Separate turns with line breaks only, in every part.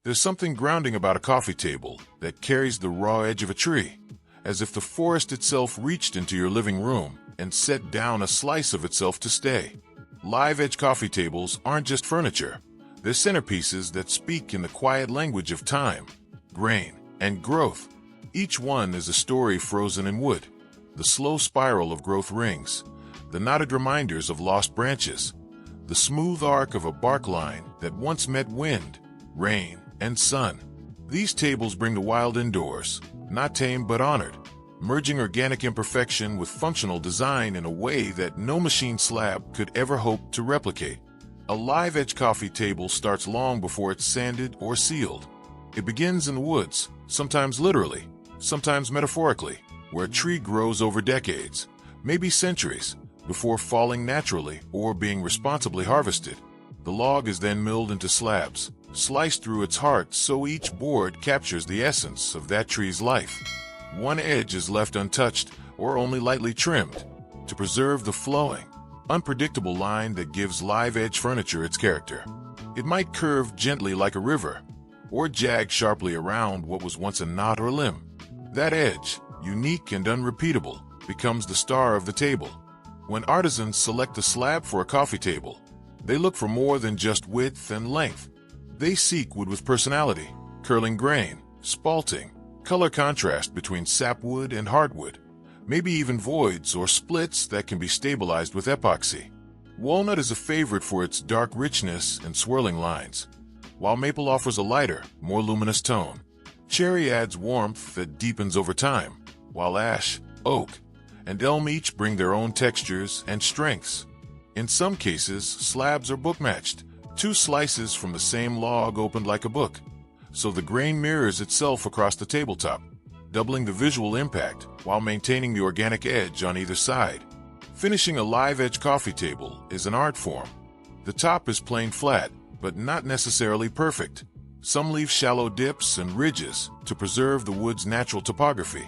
There's something grounding about a coffee table that carries the raw edge of a tree, as if the forest itself reached into your living room and set down a slice of itself to stay. Live edge coffee tables aren't just furniture. They're centerpieces that speak in the quiet language of time, grain, and growth. Each one is a story frozen in wood. The slow spiral of growth rings, the knotted reminders of lost branches, the smooth arc of a bark line that once met wind, rain, and sun. These tables bring the wild indoors, not tamed but honored, merging organic imperfection with functional design in a way that no machine slab could ever hope to replicate. A live-edge coffee table starts long before it's sanded or sealed. It begins in the woods, sometimes literally, sometimes metaphorically, where a tree grows over decades, maybe centuries, before falling naturally or being responsibly harvested. The log is then milled into slabs, sliced through its heart so each board captures the essence of that tree's life. One edge is left untouched or only lightly trimmed to preserve the flowing, unpredictable line that gives live-edge furniture its character. It might curve gently like a river, or jag sharply around what was once a knot or limb. That edge, unique and unrepeatable, becomes the star of the table. When artisans select a slab for a coffee table, they look for more than just width and length. They seek wood with personality, curling grain, spalting, color contrast between sapwood and hardwood, maybe even voids or splits that can be stabilized with epoxy. Walnut is a favorite for its dark richness and swirling lines, while maple offers a lighter, more luminous tone. Cherry adds warmth that deepens over time, while ash, oak, and elm each bring their own textures and strengths. In some cases, slabs are book-matched, two slices from the same log opened like a book, so the grain mirrors itself across the tabletop, doubling the visual impact while maintaining the organic edge on either side. Finishing a live-edge coffee table is an art form. The top is plain flat, but not necessarily perfect. Some leave shallow dips and ridges to preserve the wood's natural topography.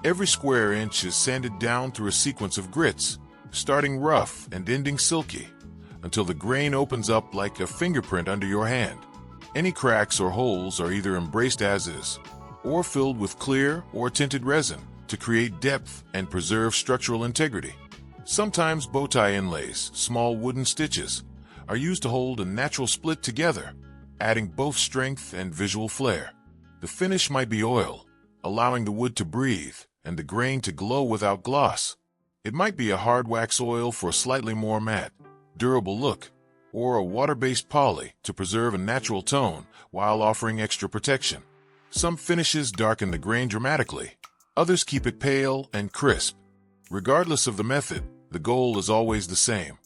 Every square inch is sanded down through a sequence of grits, starting rough and ending silky, until the grain opens up like a fingerprint under your hand. Any cracks or holes are either embraced as is, or filled with clear or tinted resin to create depth and preserve structural integrity. Sometimes bow tie inlays, small wooden stitches, are used to hold a natural split together, adding both strength and visual flair. The finish might be oil, allowing the wood to breathe and the grain to glow without gloss. It might be a hard wax oil for a slightly more matte, durable look, or a water-based poly to preserve a natural tone while offering extra protection. Some finishes darken the grain dramatically, others keep it pale and crisp. Regardless of the method, the goal is always the same: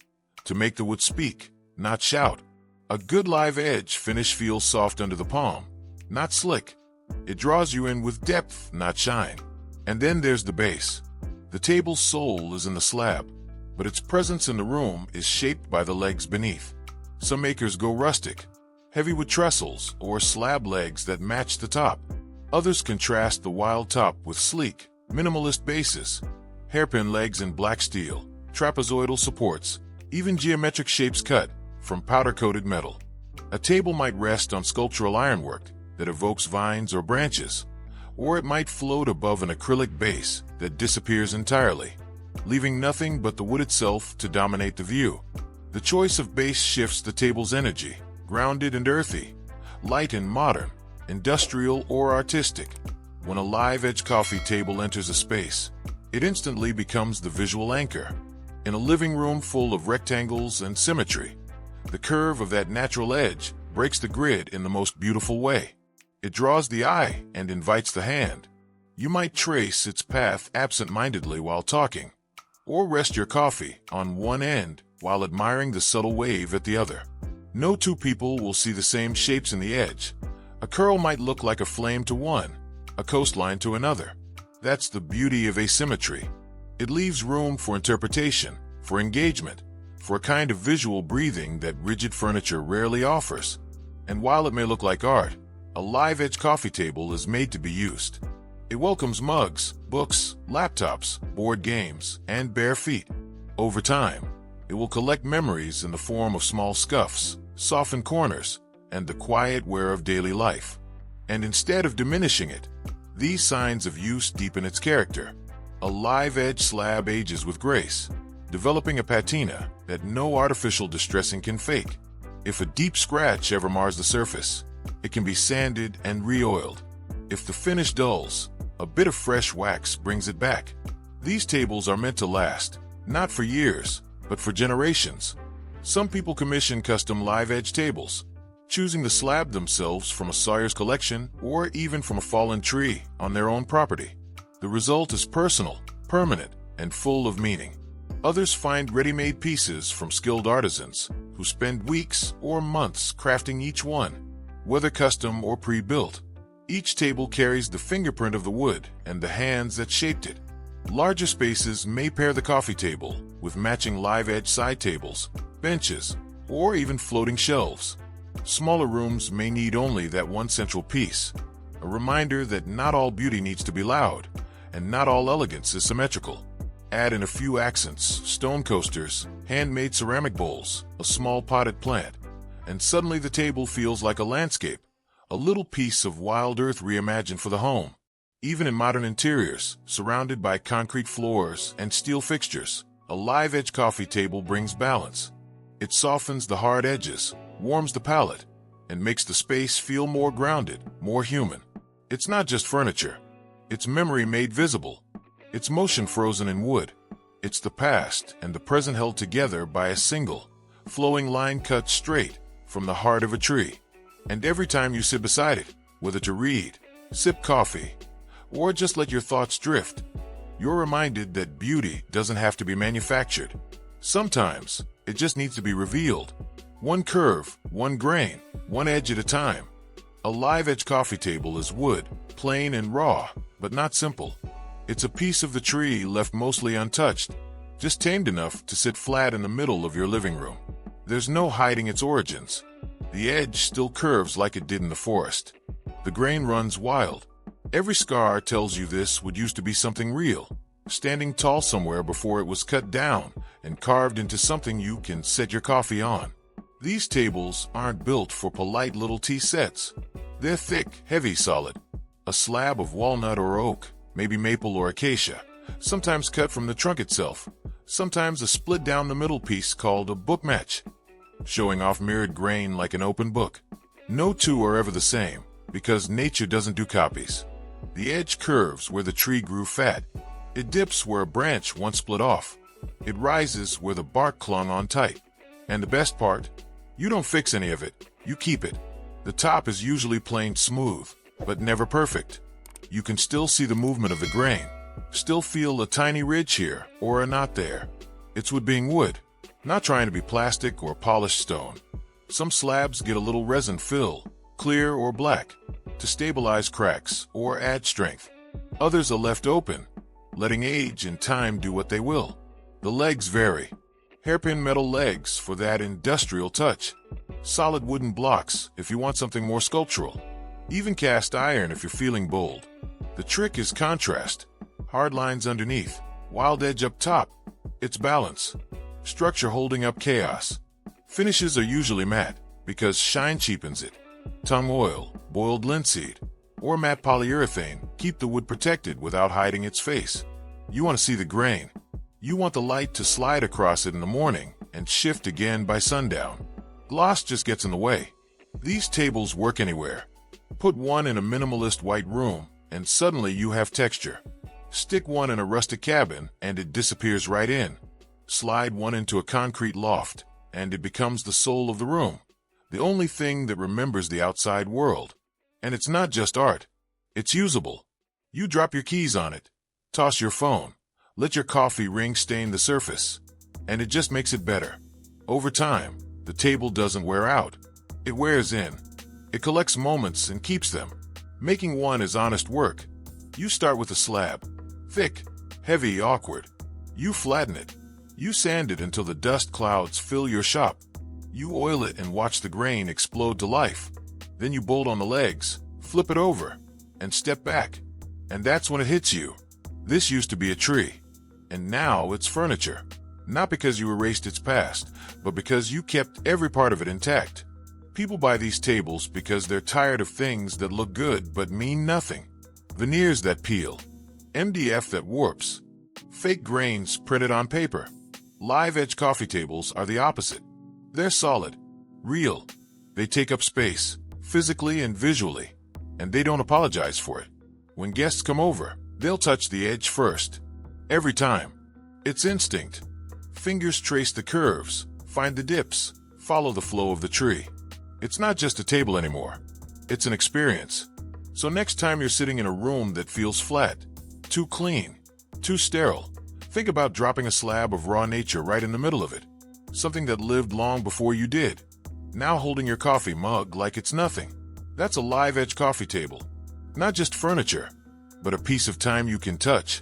to make the wood speak, not shout. A good live edge finish feels soft under the palm, not slick. It draws you in with depth, not shine. And then there's the base. The table's soul is in the slab, but its presence in the room is shaped by the legs beneath. Some makers go rustic, heavy with trestles or slab legs that match the top. Others contrast the wild top with sleek, minimalist bases, hairpin legs in black steel, trapezoidal supports, even geometric shapes cut from powder-coated metal. A table might rest on sculptural ironwork that evokes vines or branches, or it might float above an acrylic base that disappears entirely, leaving nothing but the wood itself to dominate the view. The choice of base shifts the table's energy, grounded and earthy, light and modern, industrial or artistic. When a live-edge coffee table enters a space, it instantly becomes the visual anchor. In a living room full of rectangles and symmetry, the curve of that natural edge breaks the grid in the most beautiful way. It draws the eye and invites the hand. You might trace its path absent-mindedly while talking, or rest your coffee on one end while admiring the subtle wave at the other. No two people will see the same shapes in the edge. A curl might look like a flame to one, a coastline to another. That's the beauty of asymmetry. It leaves room for interpretation, for engagement, for a kind of visual breathing that rigid furniture rarely offers. And while it may look like art, a live-edge coffee table is made to be used. It welcomes mugs, books, laptops, board games, and bare feet. Over time, it will collect memories in the form of small scuffs, softened corners, and the quiet wear of daily life. And instead of diminishing it, these signs of use deepen its character. A live edge slab ages with grace, developing a patina that no artificial distressing can fake. If a deep scratch ever mars the surface, it can be sanded and re-oiled. If the finish dulls, a bit of fresh wax brings it back. These tables are meant to last, not for years, but for generations. Some people commission custom live edge tables, choosing the slab themselves from a sawyer's collection or even from a fallen tree on their own property. The result is personal, permanent, and full of meaning. Others find ready-made pieces from skilled artisans who spend weeks or months crafting each one, whether custom or pre-built. Each table carries the fingerprint of the wood and the hands that shaped it. Larger spaces may pair the coffee table with matching live-edge side tables, benches, or even floating shelves. Smaller rooms may need only that one central piece, a reminder that not all beauty needs to be loud, and not all elegance is symmetrical. Add in a few accents, stone coasters, handmade ceramic bowls, a small potted plant, and suddenly the table feels like a landscape, a little piece of wild earth reimagined for the home. Even in modern interiors, surrounded by concrete floors and steel fixtures, a live-edge coffee table brings balance. It softens the hard edges, warms the palate, and makes the space feel more grounded, more human. It's not just furniture. It's memory made visible. It's motion frozen in wood. It's the past and the present held together by a single, flowing line cut straight from the heart of a tree. And every time you sit beside it, whether to read, sip coffee, or just let your thoughts drift, you're reminded that beauty doesn't have to be manufactured. Sometimes it just needs to be revealed. One curve, one grain, one edge at a time. A live-edge coffee table is wood, plain and raw, but not simple. It's a piece of the tree left mostly untouched, just tamed enough to sit flat in the middle of your living room. There's no hiding its origins. The edge still curves like it did in the forest. The grain runs wild. Every scar tells you this would used to be something real, standing tall somewhere before it was cut down and carved into something you can set your coffee on. These tables aren't built for polite little tea sets. They're thick, heavy, solid. A slab of walnut or oak, maybe maple or acacia, sometimes cut from the trunk itself, sometimes a split down the middle piece called a book match, showing off mirrored grain like an open book. No two are ever the same, because nature doesn't do copies. The edge curves where the tree grew fat. It dips where a branch once split off. It rises where the bark clung on tight. And the best part? You don't fix any of it, you keep it. The top is usually plain smooth, but never perfect. You can still see the movement of the grain, still feel a tiny ridge here or a knot there. It's wood being wood, not trying to be plastic or polished stone. Some slabs get a little resin fill, clear or black, to stabilize cracks or add strength. Others are left open, letting age and time do what they will. The legs vary. Hairpin metal legs for that industrial touch. Solid wooden blocks if you want something more sculptural. Even cast iron if you're feeling bold. The trick is contrast. Hard lines underneath, wild edge up top. It's balance. Structure holding up chaos. Finishes are usually matte because shine cheapens it. Tung oil, boiled linseed, or matte polyurethane keep the wood protected without hiding its face. You want to see the grain. You want the light to slide across it in the morning and shift again by sundown. Gloss just gets in the way. These tables work anywhere. Put one in a minimalist white room and suddenly you have texture. Stick one in a rustic cabin and it disappears right in. Slide one into a concrete loft and it becomes the soul of the room. The only thing that remembers the outside world. And it's not just art. It's usable. You drop your keys on it, toss your phone, let your coffee ring stain the surface, and it just makes it better. Over time, the table doesn't wear out. It wears in. It collects moments and keeps them. Making one is honest work. You start with a slab. Thick, heavy, awkward. You flatten it. You sand it until the dust clouds fill your shop. You oil it and watch the grain explode to life. Then you bolt on the legs, flip it over, and step back. And that's when it hits you. This used to be a tree. And now it's furniture. Not because you erased its past, but because you kept every part of it intact. People buy these tables because they're tired of things that look good but mean nothing. Veneers that peel, MDF that warps, fake grains printed on paper. Live edge coffee tables are the opposite. They're solid, real. They take up space, physically and visually, and they don't apologize for it. When guests come over, they'll touch the edge first. Every time. It's instinct. Fingers trace the curves, find the dips, follow the flow of the tree. It's not just a table anymore. It's an experience. So next time you're sitting in a room that feels flat, too clean, too sterile, think about dropping a slab of raw nature right in the middle of it. Something that lived long before you did. Now holding your coffee mug like it's nothing. That's a live edge coffee table. Not just furniture, but a piece of time you can touch.